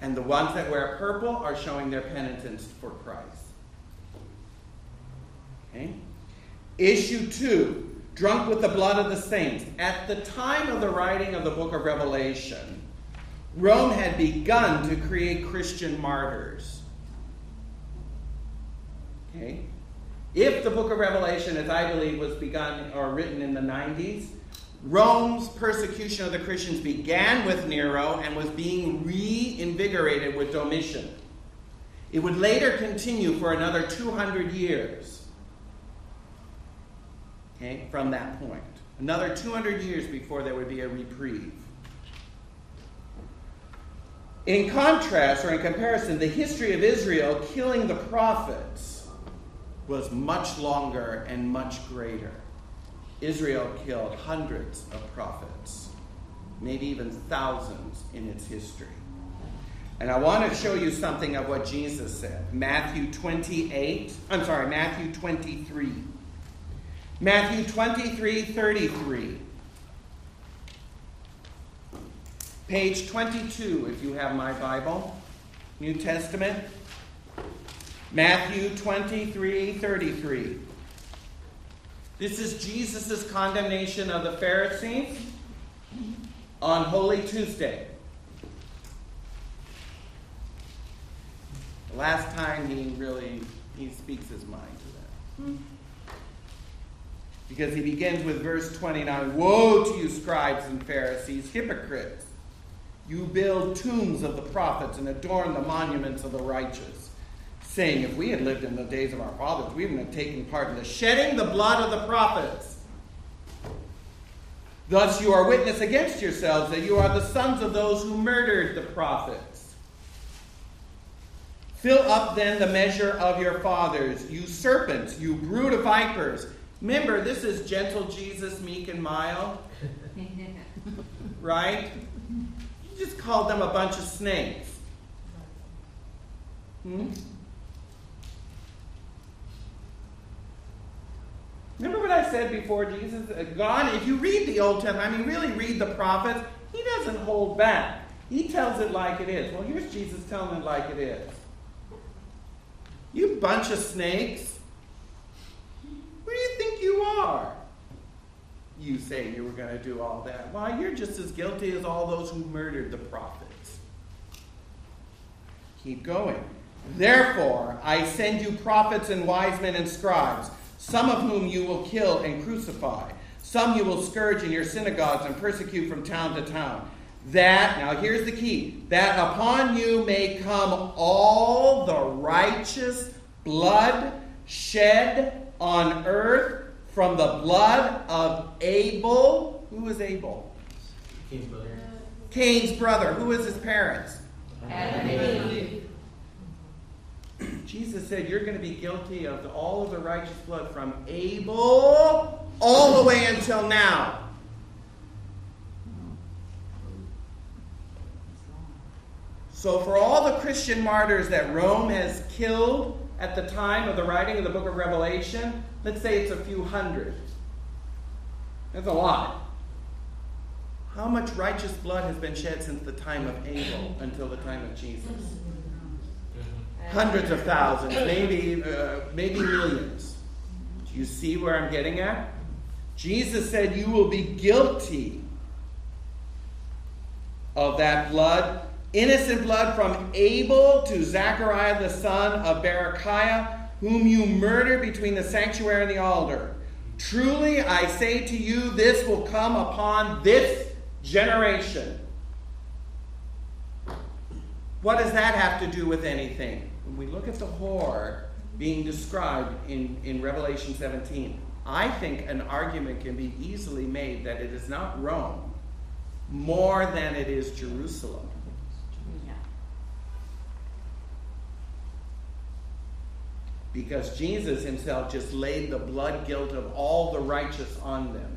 And the ones that wear purple are showing their penitence for Christ. Okay? Issue 2, drunk with the blood of the saints. At the time of the writing of the book of Revelation, Rome had begun to create Christian martyrs. Okay? If the book of Revelation, as I believe, was begun or written in the 90s, Rome's persecution of the Christians began with Nero and was being reinvigorated with Domitian. It would later continue for another 200 years. Okay, from that point. Another 200 years before there would be a reprieve. In contrast, or in comparison, the history of Israel killing the prophets was much longer and much greater. Israel killed hundreds of prophets, maybe even thousands in its history. And I want to show you something of what Jesus said. Matthew 23. Matthew 23:33. Page 22, if you have my Bible. New Testament. Matthew 23:33. This is Jesus' condemnation of the Pharisees on Holy Tuesday. The last time he speaks his mind to them. Because he begins with verse 29. Woe to you, scribes and Pharisees, hypocrites! You build tombs of the prophets and adorn the monuments of the righteous, saying, if we had lived in the days of our fathers, we wouldn't have taken part in the shedding the blood of the prophets. Thus you are witness against yourselves that you are the sons of those who murdered the prophets. Fill up then the measure of your fathers, you serpents, you brood of vipers. Remember, this is gentle Jesus, meek and mild. Right? You just called them a bunch of snakes. Remember what I said before Jesus? God, if you read the Old Testament, really read the prophets, he doesn't hold back. He tells it like it is. Well, here's Jesus telling it like it is. You bunch of snakes. Who do you think you are? You say you were going to do all that. Why, you're just as guilty as all those who murdered the prophets. Keep going. Therefore, I send you prophets and wise men and scribes, some of whom you will kill and crucify. Some you will scourge in your synagogues and persecute from town to town. That, now here's the key, that upon you may come all the righteous blood shed on earth from the blood of Abel. Who is Abel? Cain's brother. Cain's brother. Who is his parents? Adam and Eve. Jesus said you're going to be guilty of all of the righteous blood from Abel all the way until now. So for all the Christian martyrs that Rome has killed at the time of the writing of the book of Revelation, let's say it's a few hundred. That's a lot. How much righteous blood has been shed since the time of Abel until the time of Jesus? Hundreds of thousands, maybe millions. Do you see where I'm getting at? Jesus said you will be guilty of that blood. Innocent blood from Abel to Zechariah the son of Berechiah, whom you murdered between the sanctuary and the altar. Truly I say to you, this will come upon this generation. What does that have to do with anything? When we look at the whore being described in Revelation 17, I think an argument can be easily made that it is not Rome more than it is Jerusalem. Because Jesus himself just laid the blood guilt of all the righteous on them.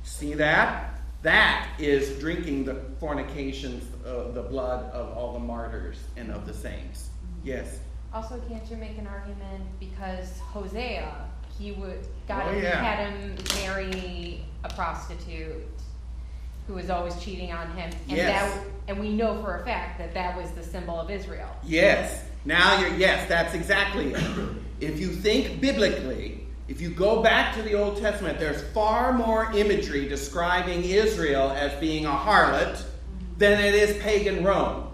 See that? That is drinking the fornications, the blood of all the martyrs and of the saints. Yes? Also, can't you make an argument because Hosea, had him marry a prostitute, who was always cheating on him. And Yes. and we know for a fact that that was the symbol of Israel. Yes. Yes, that's exactly it. If you think biblically, if you go back to the Old Testament, there's far more imagery describing Israel as being a harlot than it is pagan Rome.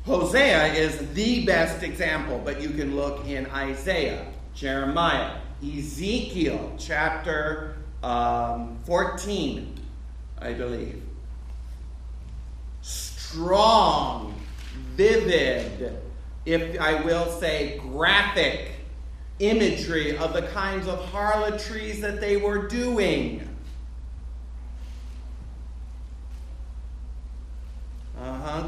Hosea is the best example, but you can look in Isaiah, Jeremiah, Ezekiel, chapter 14, I believe. Strong, vivid, if I will say graphic imagery of the kinds of harlotries that they were doing.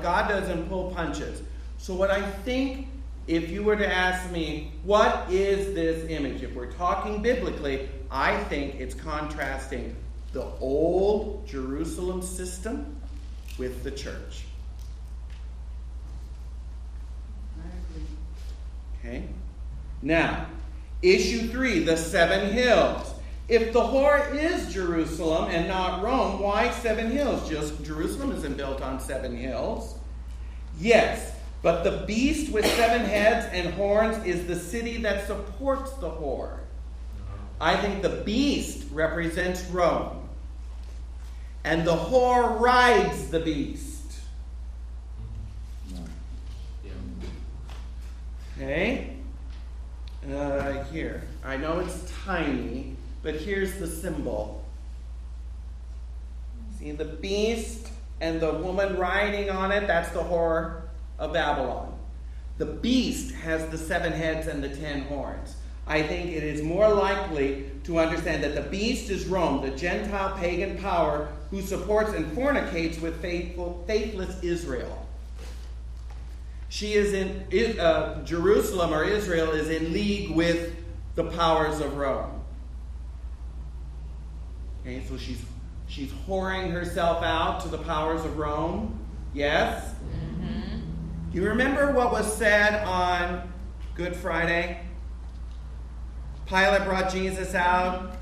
God doesn't pull punches. So what I think, if you were to ask me, what is this image? If we're talking biblically, I think it's contrasting the old Jerusalem system with the church. Okay? Now, issue 3, the 7 hills. If the whore is Jerusalem and not Rome, why 7 hills? Just Jerusalem isn't built on 7 hills. Yes, but the beast with 7 heads and horns is the city that supports the whore. I think the beast represents Rome. And the whore rides the beast. Okay? Here. I know it's tiny, but here's the symbol. See the beast and the woman riding on it? That's the whore of Babylon. The beast has the 7 heads and the 10 horns. I think it is more likely to understand that the beast is Rome, the Gentile pagan power who supports and fornicates with faithless Israel. She is in Jerusalem, or Israel is in league with the powers of Rome. Okay, so she's whoring herself out to the powers of Rome. Yes? Mm-hmm. Do you remember what was said on Good Friday? Pilate brought Jesus out,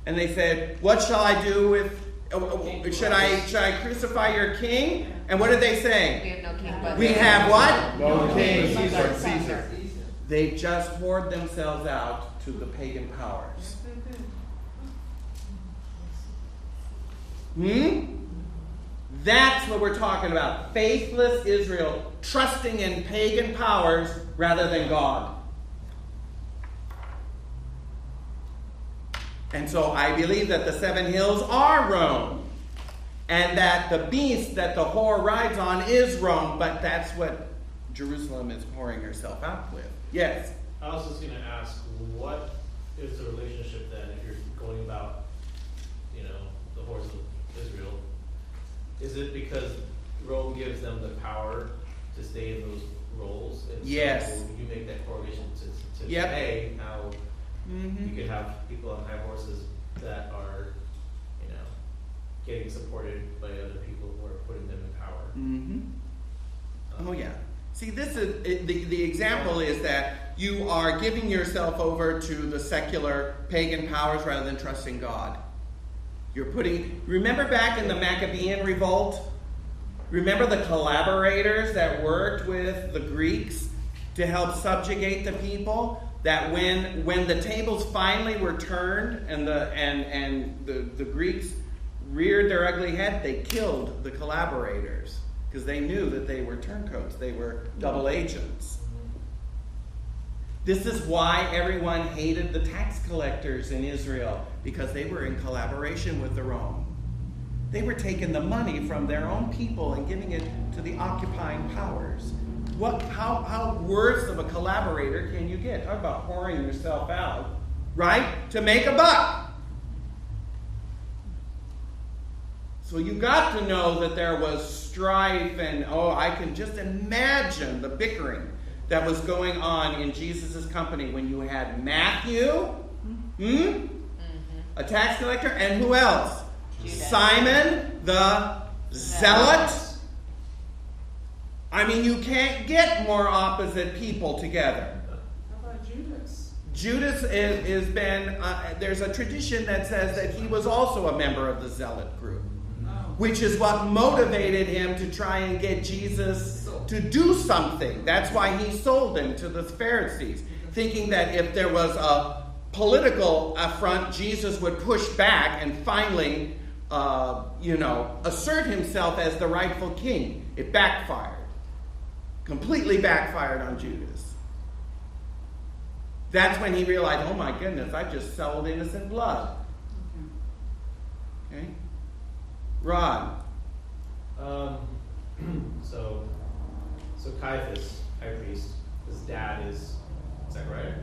and they said, "What shall I do with? Should I crucify your king?" And what did they say? We have no king but We have what? No king, Caesar. They just whored themselves out to the pagan powers. That's what we're talking about. Faithless Israel trusting in pagan powers rather than God. And so I believe that the 7 hills are Rome. And that the beast that the whore rides on is Rome. But that's what Jerusalem is whoring herself out with. Yes? I was just going to ask, what is the relationship then, if you're going about, the whores of Israel? Is it because Rome gives them the power to stay in those roles? And yes. So you make that correlation to yep. today, how you could have people on high horses that are, getting supported by other people who are putting them in power. Mm-hmm. Oh, yeah. See, this is the example is that you are giving yourself over to the secular pagan powers rather than trusting God. Remember back in the Maccabean revolt? Remember the collaborators that worked with the Greeks to help subjugate the people? That when the tables finally were turned and the Greeks reared their ugly head, they killed the collaborators because they knew that they were turncoats. They were double agents. This is why everyone hated the tax collectors in Israel, because they were in collaboration with the Rome. They were taking the money from their own people and giving it to the occupying powers. How worse of a collaborator can you get? Talk about whoring yourself out, right? To make a buck. So you got to know that there was strife and, I can just imagine the bickering that was going on in Jesus' company when you had Matthew, a tax collector, and who else? Judas. Simon the Zealot. I mean, you can't get more opposite people together. How about Judas? Judas is been, there's a tradition that says that he was also a member of the Zealot group, which is what motivated him to try and get Jesus to do something. That's why he sold him to the Pharisees, thinking that if there was a political affront, Jesus would push back and finally, assert himself as the rightful king. It backfired. Completely backfired on Judas. That's when he realized, oh my goodness, I just sold innocent blood. Okay? Rod. So Caiaphas, high priest, his dad is that right?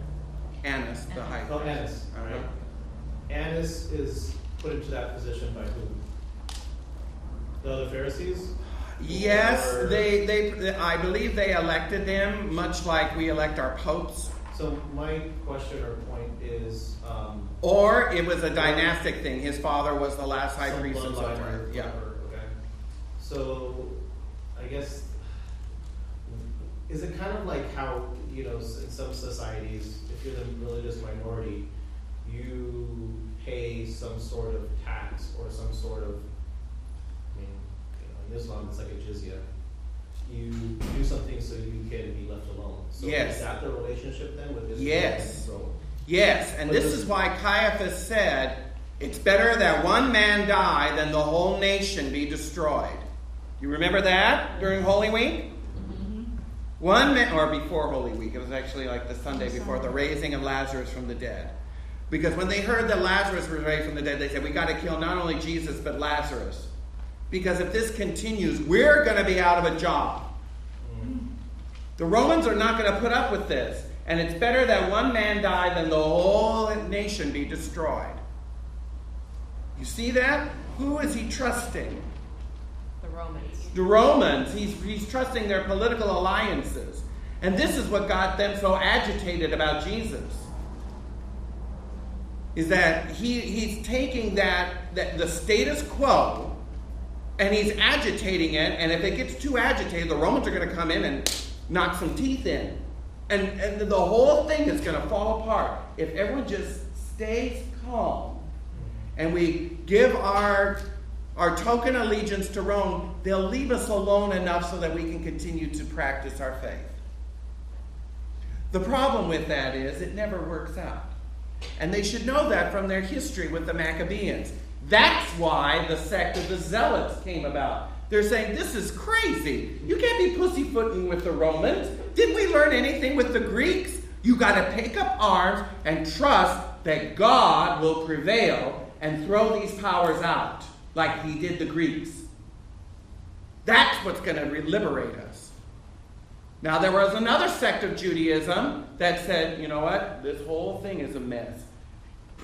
Annas, the high priest. Oh, Annas. All right. Annas is put into that position by who? The other Pharisees? Yes, Or- they I believe they elected him, much like we elect our popes. So my question or point is, Or it was a dynastic thing. His father was the last high some priest and so bloodline forth. or Yeah. whatever, okay. So I guess, is it kind of like how, in some societies, if you're the religious minority, you pay some sort of tax or some sort of, in Islam it's like a jizya. You do something so you can be left alone. So Yes. is that the relationship then with Israel Yes. and Rome? Yes, and this is why Caiaphas said, it's better that one man die than the whole nation be destroyed. You remember that during Holy Week? One man, or before Holy Week, it was actually like the Sunday before the raising of Lazarus from the dead. Because when they heard that Lazarus was raised from the dead, they said, we got to kill not only Jesus, but Lazarus. Because if this continues, we're going to be out of a job. The Romans are not going to put up with this. And it's better that one man die than the whole nation be destroyed. You see that? Who is he trusting? The Romans. The Romans. He's trusting their political alliances. And this is what got them so agitated about Jesus. Is that he's taking the status quo and he's agitating it, and if it gets too agitated, the Romans are going to come in and knock some teeth in. And the whole thing is going to fall apart if everyone just stays calm and we give our token allegiance to Rome. They'll leave us alone enough so that we can continue to practice our faith. The problem with that is it never works out. And they should know that from their history with the Maccabees. That's why the sect of the Zealots came about. They're saying, this is crazy. You can't be pussyfooting with the Romans. Didn't we learn anything with the Greeks? You got to take up arms and trust that God will prevail and throw these powers out like he did the Greeks. That's what's going to liberate us. Now, there was another sect of Judaism that said, you know what? This whole thing is a mess.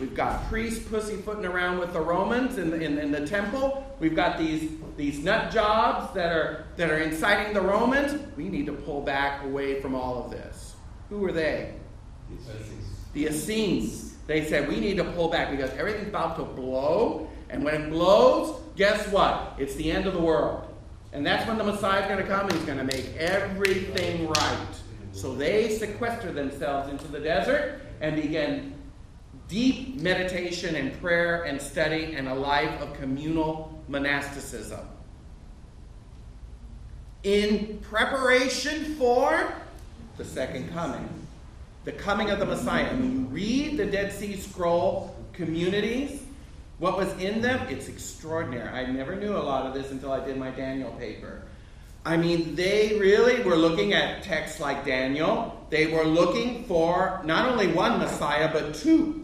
We've got priests pussyfooting around with the Romans in the temple. We've got these nut jobs that are inciting the Romans. We need to pull back away from all of this. Who were they? The Essenes. They said, we need to pull back because everything's about to blow. And when it blows, guess what? It's the end of the world. And that's when the Messiah is going to come and he's going to make everything right. So they sequester themselves into the desert and begin deep meditation and prayer and study and a life of communal monasticism. In preparation for the second coming. The coming of the Messiah. When you read the Dead Sea Scroll communities, what was in them, it's extraordinary. I never knew a lot of this until I did my Daniel paper. I mean, they really were looking at texts like Daniel. They were looking for not only one Messiah, but two.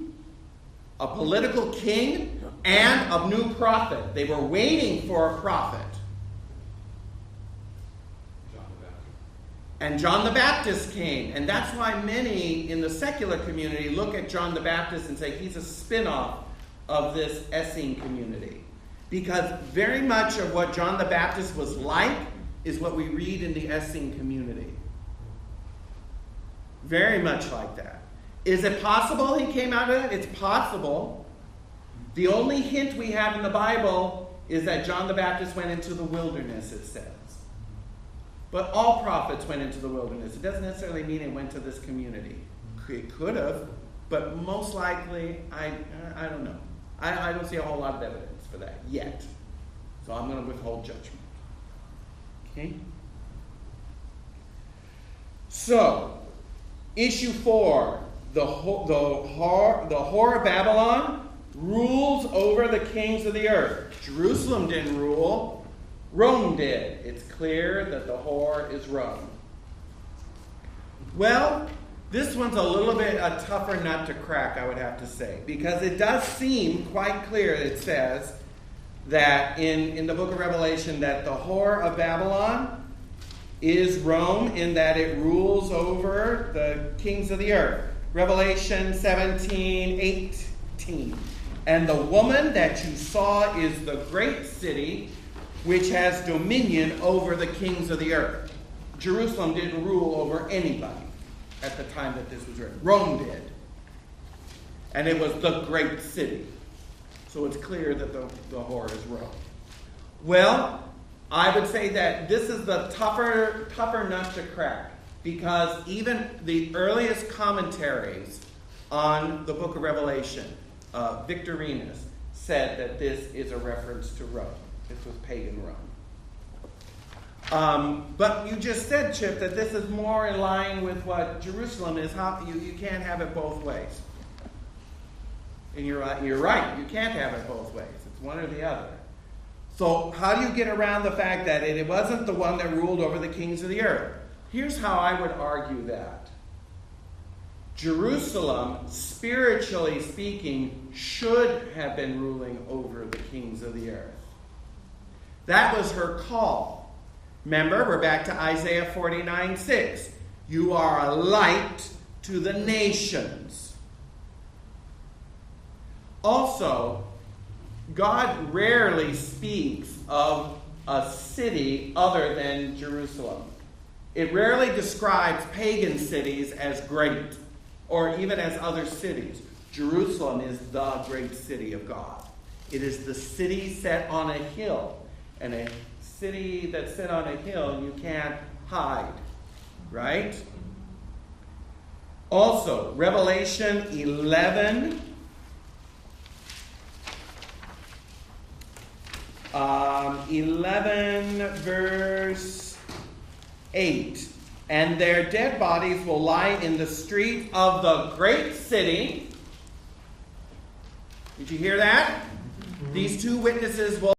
A political king and a new prophet. They were waiting for a prophet. And John the Baptist came. And that's why many in the secular community look at John the Baptist and say he's a spin-off of this Essene community. Because very much of what John the Baptist was like is what we read in the Essene community. Very much like that. Is it possible he came out of that? It's possible. The only hint we have in the Bible is that John the Baptist went into the wilderness, it says. But all prophets went into the wilderness. It doesn't necessarily mean it went to this community. It could have, But most likely, I don't know. I don't see a whole lot of evidence for that yet. So I'm going to withhold judgment. Okay? So, issue 4. The whore of Babylon rules over the kings of the earth. Jerusalem didn't rule. Rome did. It's clear that the whore is Rome. Well, this one's a little bit a tougher nut to crack, I would have to say, because it does seem quite clear, it says, that in the book of Revelation, that the whore of Babylon is Rome in that it rules over the kings of the earth. Revelation 17:18. And the woman that you saw is the great city which has dominion over the kings of the earth. Jerusalem didn't rule over anybody at the time that this was written. Rome did. And it was the great city. So it's clear that the whore is Rome. Well, I would say that this is the tougher nut to crack, because even the earliest commentaries on the book of Revelation, Victorinus, said that this is a reference to Rome. This was pagan Rome. But you just said, Chip, that this is more in line with what Jerusalem is. How you can't have it both ways. And you're right. You can't have it both ways. It's one or the other. So how do you get around the fact that it wasn't the one that ruled over the kings of the earth? Here's how I would argue that. Jerusalem, spiritually speaking, should have been ruling over the kings of the earth. That was her call. Remember, we're back to Isaiah 49:6. You are a light to the nations. Also, God rarely speaks of a city other than Jerusalem. It rarely describes pagan cities as great, or even as other cities. Jerusalem is the great city of God. It is the city set on a hill. And a city that's set on a hill, you can't hide. Right? Also, Revelation 11. 11 verse 8. And their dead bodies will lie in the street of the great city. Did you hear that? These two witnesses will